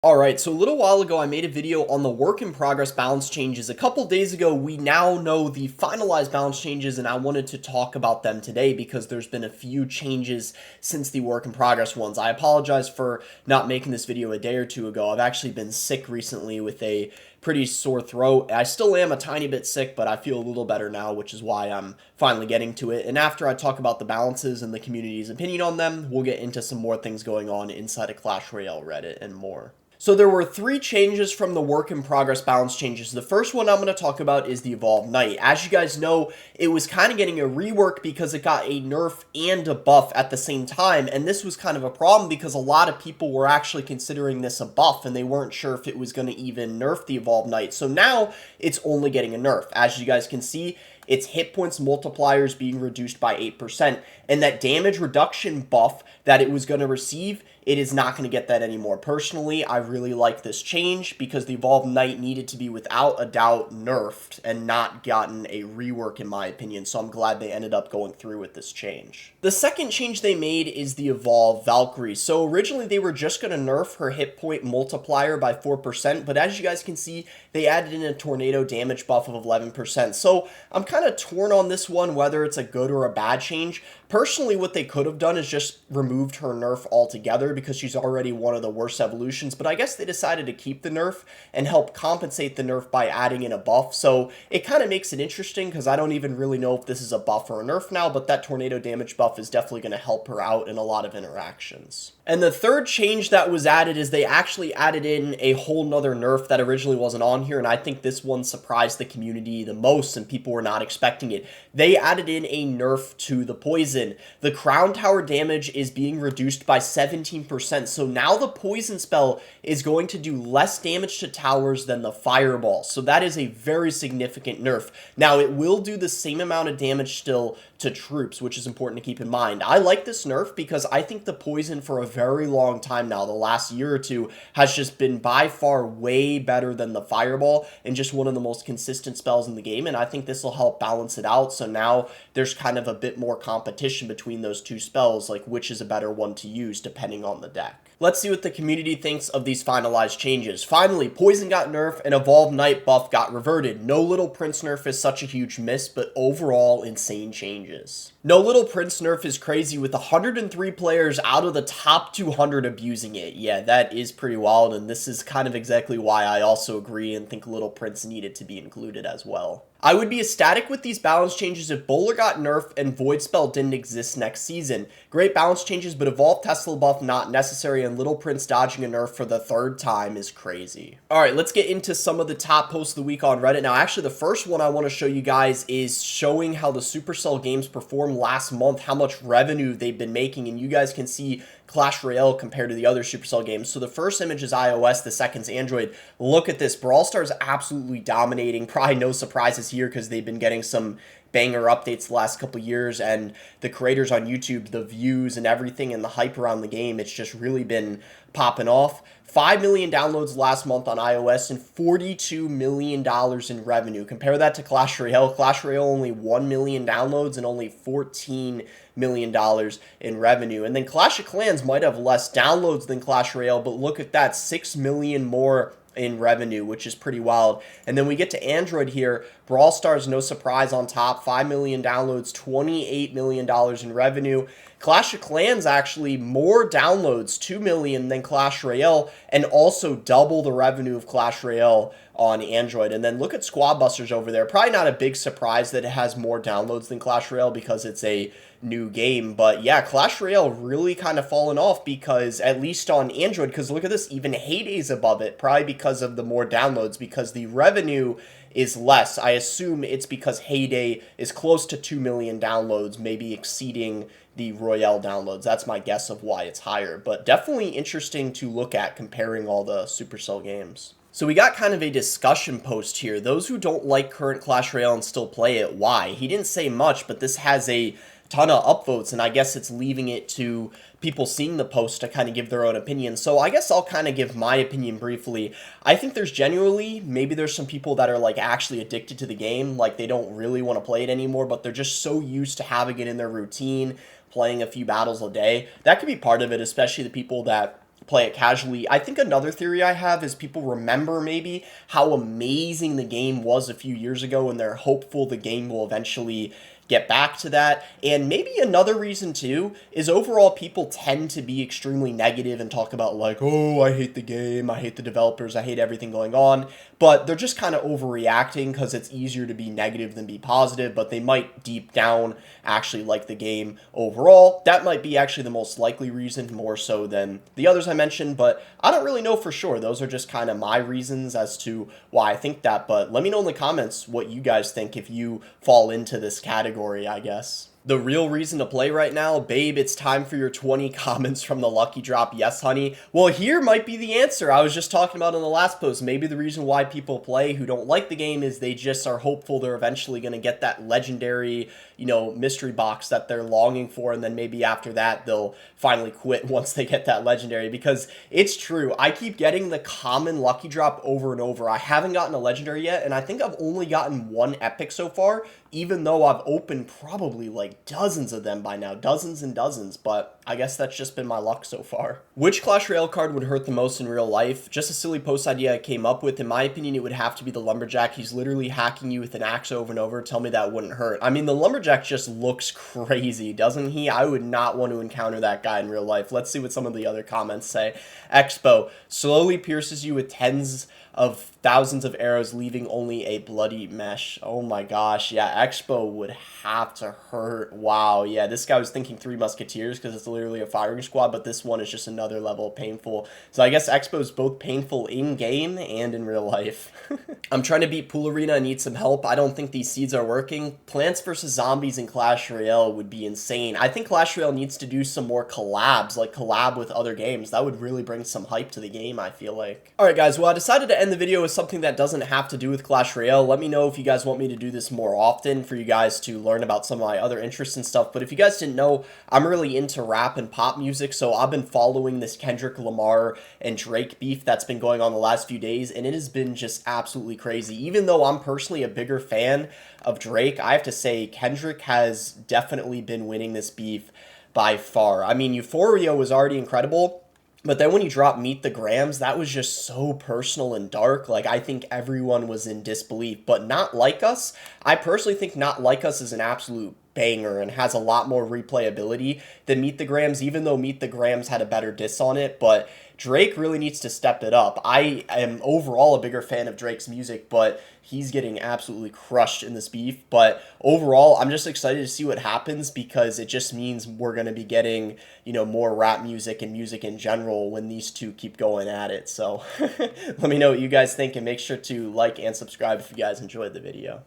Alright, so a little while ago I made a video on the work in progress balance changes. A couple days ago we now know the finalized balance changes, and I wanted to talk about them today because there's been a few changes since the work in progress ones. I apologize for not making this video a day or two ago. I've actually been sick recently with a pretty sore throat. I still am a tiny bit sick, but I feel a little better now, which is why I'm finally getting to it. And after I talk about the balances and the community's opinion on them, we'll get into some more things going on inside of Clash Royale Reddit and more. So there were three changes from the work in progress balance changes. The first one I'm going to talk about is the Evolved Knight. As you guys know, it was kind of getting a rework because it got a nerf and a buff at the same time, and this was kind of a problem because a lot of people were actually considering this a buff and they weren't sure if it was going to even nerf the Evolved Knight. So now it's only getting a nerf. As you guys can see, its hit points multipliers being reduced by 8%, and that damage reduction buff that it was going to receive, it is not going to get that anymore. Personally, I really like this change because the Evolved Knight needed to be without a doubt nerfed and not gotten a rework in my opinion, so I'm glad they ended up going through with this change. The second change they made is the Evolved Valkyrie. So originally they were just going to nerf her hit point multiplier by 4%, but as you guys can see, they added in a tornado damage buff of 11%. So I'm kind of torn on this one, whether it's a good or a bad change. Personally, what they could have done is just removed her nerf altogether because she's already one of the worst evolutions, but I guess they decided to keep the nerf and help compensate the nerf by adding in a buff. So it kind of makes it interesting because I don't even really know if this is a buff or a nerf now, but that tornado damage buff is definitely going to help her out in a lot of interactions. And the third change that was added is they actually added in a whole nother nerf that originally wasn't on here, and I think this one surprised the community the most and people were not expecting it. They added in a nerf to the poison. The crown tower damage is being reduced by 17%, so now the poison spell is going to do less damage to towers than the fireball, so that is a very significant nerf. Now it will do the same amount of damage still to troops, which is important to keep in mind. I like this nerf because I think the poison for a very long time now, the last year or two, has just been by far way better than the fireball and just one of the most consistent spells in the game, and I think this will help balance it out. So now there's kind of a bit more competition between those two spells, like which is a better one to use depending on the deck. Let's see what the community thinks of these finalized changes. Finally, Poison got nerfed and Evolved Knight buff got reverted. No Little Prince nerf is such a huge miss, but overall insane changes. No Little Prince nerf is crazy with 103 players out of the top 200 abusing it. Yeah, that is pretty wild, and this is kind of exactly why I also agree and think Little Prince needed to be included as well. I would be ecstatic with these balance changes if Bowler got nerfed and Void Spell didn't exist next season. Great balance changes, but Evolved Tesla buff not necessary, and Little Prince dodging a nerf for the third time is crazy. Alright, let's get into some of the top posts of the week on Reddit. Now, actually, the first one I want to show you guys is showing how the Supercell games performed last month, how much revenue they've been making, and you guys can see Clash Royale compared to the other Supercell games. So the first image is iOS, the second's Android. Look at this. Brawl Stars absolutely dominating. Probably no surprises here because they've been getting some banger updates the last couple years, and the creators on YouTube, the views and everything and the hype around the game, it's just really been popping off. 5 million downloads last month on iOS and $42 million in revenue. Compare that to Clash Royale. Clash Royale only 1 million downloads and only $14 million in revenue. And then Clash of Clans might have less downloads than Clash Royale, but look at that, 6 million more in revenue, which is pretty wild. And then we get to Android here. Brawl Stars, no surprise, on top. 5 million downloads, $28 million in revenue. Clash of Clans actually more downloads, 2 million, than Clash Royale, and also double the revenue of Clash Royale on Android. And then look at Squad Busters over there. Probably not a big surprise that it has more downloads than Clash Royale because it's a new game. But yeah, Clash Royale really kind of fallen off because, at least on Android, because look at this, even Heyday's above it, probably because of the more downloads, because the revenue is less. I assume it's because Heyday is close to 2 million downloads, maybe exceeding the Royale downloads. That's my guess of why it's higher, but definitely interesting to look at comparing all the Supercell games. So we got kind of a discussion post here. Those who don't like current Clash Royale and still play it, why? He didn't say much, but this has a ton of upvotes, and I guess it's leaving it to people seeing the post to kind of give their own opinion. So I guess I'll kind of give my opinion briefly. I think there's genuinely, maybe there's some people that are like actually addicted to the game, like they don't really want to play it anymore, but they're just so used to having it in their routine, playing a few battles a day. That could be part of it, especially the people that play it casually. I think another theory I have is people remember maybe how amazing the game was a few years ago, and they're hopeful the game will eventually get back to that. And maybe another reason too is overall people tend to be extremely negative and talk about like, oh, I hate the game, I hate the developers, I hate everything going on, but they're just kind of overreacting because it's easier to be negative than be positive, but they might deep down actually like the game overall. That might be actually the most likely reason, more so than the others I mentioned, but I don't really know for sure. Those are just kind of my reasons as to why I think that, but let me know in the comments what you guys think if you fall into this category, I guess. The real reason to play right now, babe, it's time for your 20 comments from the lucky drop. Yes, honey. Well, here might be the answer. I was just talking about in the last post. Maybe the reason why people play who don't like the game is they just are hopeful they're eventually going to get that legendary, mystery box that they're longing for. And then maybe after that, they'll finally quit once they get that legendary, because it's true. I keep getting the common lucky drop over and over. I haven't gotten a legendary yet, and I think I've only gotten one epic so far, even though I've opened probably like dozens of them by now, dozens and dozens, but I guess that's just been my luck so far. Which Clash Royale card would hurt the most in real life? Just a silly post idea I came up with. In my opinion, it would have to be the Lumberjack. He's literally hacking you with an axe over and over. Tell me that wouldn't hurt. I mean, the Lumberjack just looks crazy, doesn't he? I would not want to encounter that guy in real life. Let's see what some of the other comments say. Expo slowly pierces you with tens of thousands of arrows, leaving only a bloody mesh. Oh my gosh, yeah, Expo would have to hurt. Wow, yeah, this guy was thinking Three Musketeers because it's literally a firing squad, but this one is just another level of painful. So I guess Expo is both painful in-game and in real life. I'm trying to beat Pool Arena and need some help. I don't think these seeds are working. Plants vs. Zombies in Clash Royale would be insane. I think Clash Royale needs to do some more collabs, like collab with other games. That would really bring some hype to the game, I feel like. Alright guys, well I decided to end the video with something that doesn't have to do with Clash Royale. Let me know if you guys want me to do this more often for you guys to learn about some of my other interests and stuff. But if you guys didn't know, I'm really into rap and pop music, so I've been following this Kendrick Lamar and Drake beef that's been going on the last few days, and it has been just absolutely crazy. Even though I'm personally a bigger fan of Drake, I have to say Kendrick has definitely been winning this beef by far. I mean, Euphoria was already incredible, but then when you drop Meet the Grams, that was just so personal and dark. Like, I think everyone was in disbelief. But Not Like Us, I personally think Not Like Us is an absolute banger and has a lot more replayability than Meet the Grams, even though Meet the Grams had a better diss on it. But Drake really needs to step it up. I am overall a bigger fan of Drake's music, but he's getting absolutely crushed in this beef. But overall, I'm just excited to see what happens, because it just means we're going to be getting, more rap music and music in general when these two keep going at it. So let me know what you guys think, and make sure to like and subscribe if you guys enjoyed the video.